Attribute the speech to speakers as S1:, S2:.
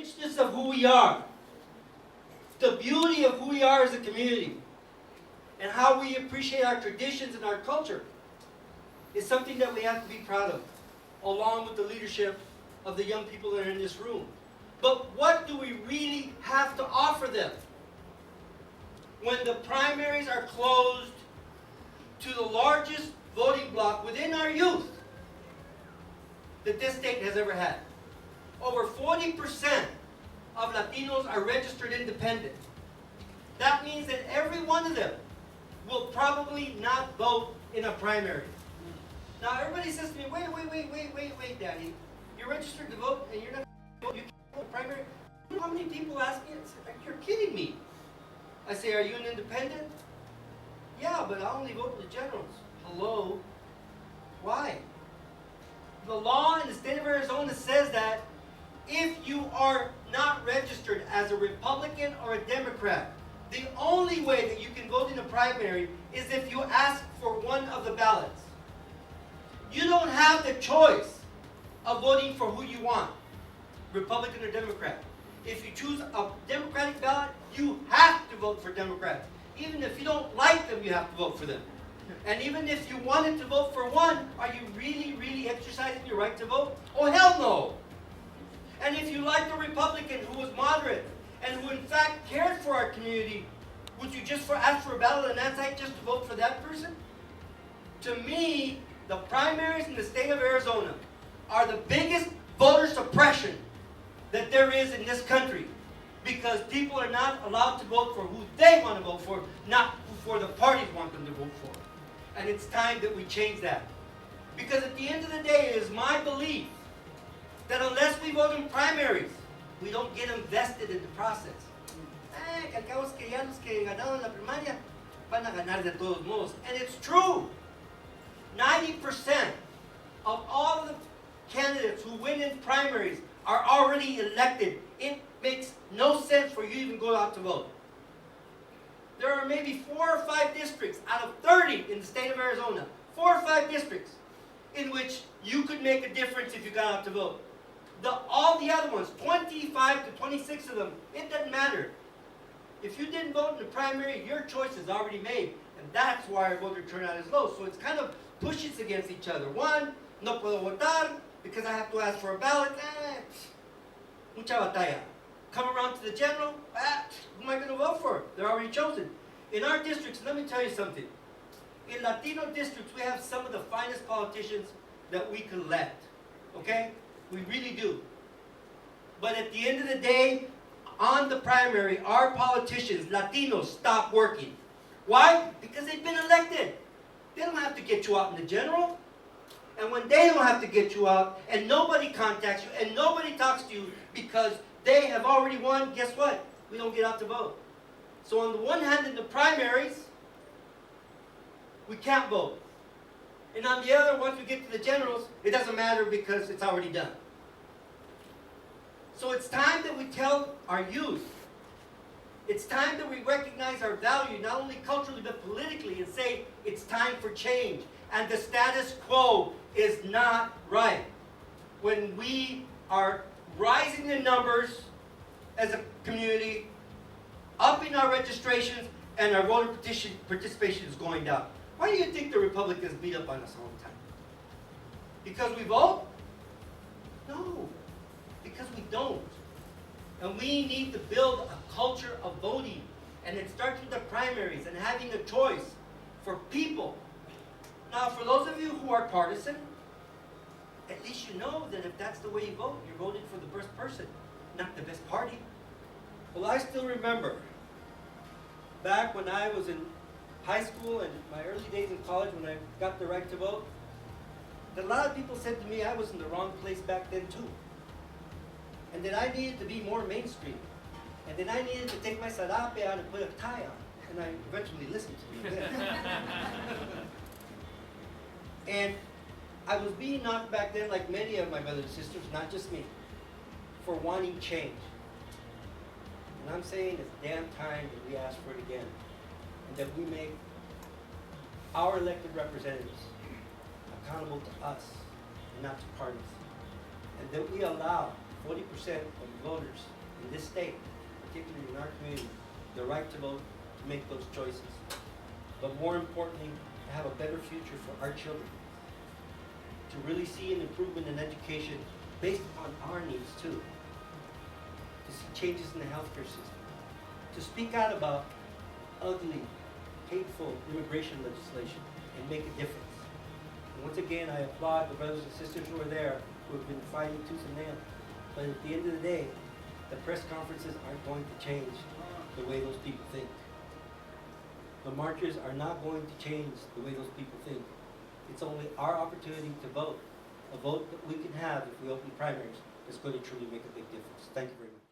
S1: richness of who we are, the beauty of who we are as a community, and how we appreciate our traditions and our culture is something that we have to be proud of, along with the leadership of the young people that are in this room. But what do we really have to offer them when the primaries are closed to the largest voting bloc within our youth that this state has ever had? Over 40% of Latinos are registered independent. That means that every one of them will probably not vote in a primary. Now everybody says to me, wait, Danny, you're registered to vote and you're not vote, you can't vote in a primary? You know how many people ask me, you're kidding me. I say, are you an independent? Yeah, but I only vote in the generals. Hello? Why? The law in the state of Arizona says that if you are not registered as a Republican or a Democrat, the only way that you can vote in a primary is if you ask for one of the ballots. You don't have the choice of voting for who you want, Republican or Democrat. If you choose a Democratic ballot, you have to vote for Democrats. Even if you don't like them, you have to vote for them. And even if you wanted to vote for one, are you really exercising your right to vote? Oh, hell no! And if you liked a Republican who was moderate and who in fact cared for our community, would you just ask for a ballot and that's just to vote for that person? To me, the primaries in the state of Arizona are the biggest voter suppression that there is in this country, because people are not allowed to vote for who they want to vote for, not for the parties want them to vote for. And it's time that we change that. Because at the end of the day, it is my belief that unless we vote in primaries, we don't get invested in the process. Que al cabo es que ya los que ganaron la primaria van a ganar de todos modos. And it's true. 90% of all of the candidates who win in primaries are already elected. It makes no sense for you to even go out to vote. There are maybe 4 or 5 districts out of 30 in the state of Arizona, 4 or 5 districts in which you could make a difference if you got out to vote. All the other ones, 25 to 26 of them, it doesn't matter. If you didn't vote in the primary, your choice is already made. And that's why our voter turnout is low. So it's kind of pushes against each other. One, no puedo votar because I have to ask for a ballot. Mucha batalla. Come around to the general, who am I going to vote for? They're already chosen. In our districts, let me tell you something. In Latino districts, we have some of the finest politicians that we could elect. Okay? We really do. But at the end of the day, on the primary, our politicians, Latinos, stop working. Why? Because they've been elected. They don't have to get you out in the general. And when they don't have to get you out, and nobody contacts you, and nobody talks to you because they have already won, guess what? We don't get out to vote. So on the one hand, in the primaries, we can't vote. And on the other, once we get to the generals, it doesn't matter because it's already done. So it's time that we tell our youth, it's time that we recognize our value, not only culturally but politically, and say it's time for change. And the status quo is not right. When we are rising in numbers as a community, upping our registrations, and our voter participation is going down. Why do you think the Republicans beat up on us all the time? Because we vote? No. Because we don't. And we need to build a culture of voting. And it starts with the primaries and having a choice for people. Now, for those of you who are partisan, at least you know that if that's the way you vote, you're voting for the best person, not the best party. Well, I still remember back when I was in high school and my early days in college when I got the right to vote, that a lot of people said to me I was in the wrong place back then too. And that I needed to be more mainstream. And then I needed to take my sarape out and put a tie on. And I eventually listened to me. And I was being knocked back then, like many of my brothers and sisters, not just me, for wanting change. And I'm saying it's damn time that we ask for it again. And that we make our elected representatives accountable to us and not to parties. And that we allow 40% of voters in this state, particularly in our community, the right to vote, to make those choices. But more importantly, to have a better future for our children. To really see an improvement in education based upon our needs too. To see changes in the healthcare system. To speak out about ugly, hateful immigration legislation and make a difference. And once again, I applaud the brothers and sisters who are there, who have been fighting tooth and nail. But at the end of the day, the press conferences aren't going to change the way those people think. The marchers are not going to change the way those people think. It's only our opportunity to vote. A vote that we can have if we open primaries is going to truly make a big difference. Thank you very much.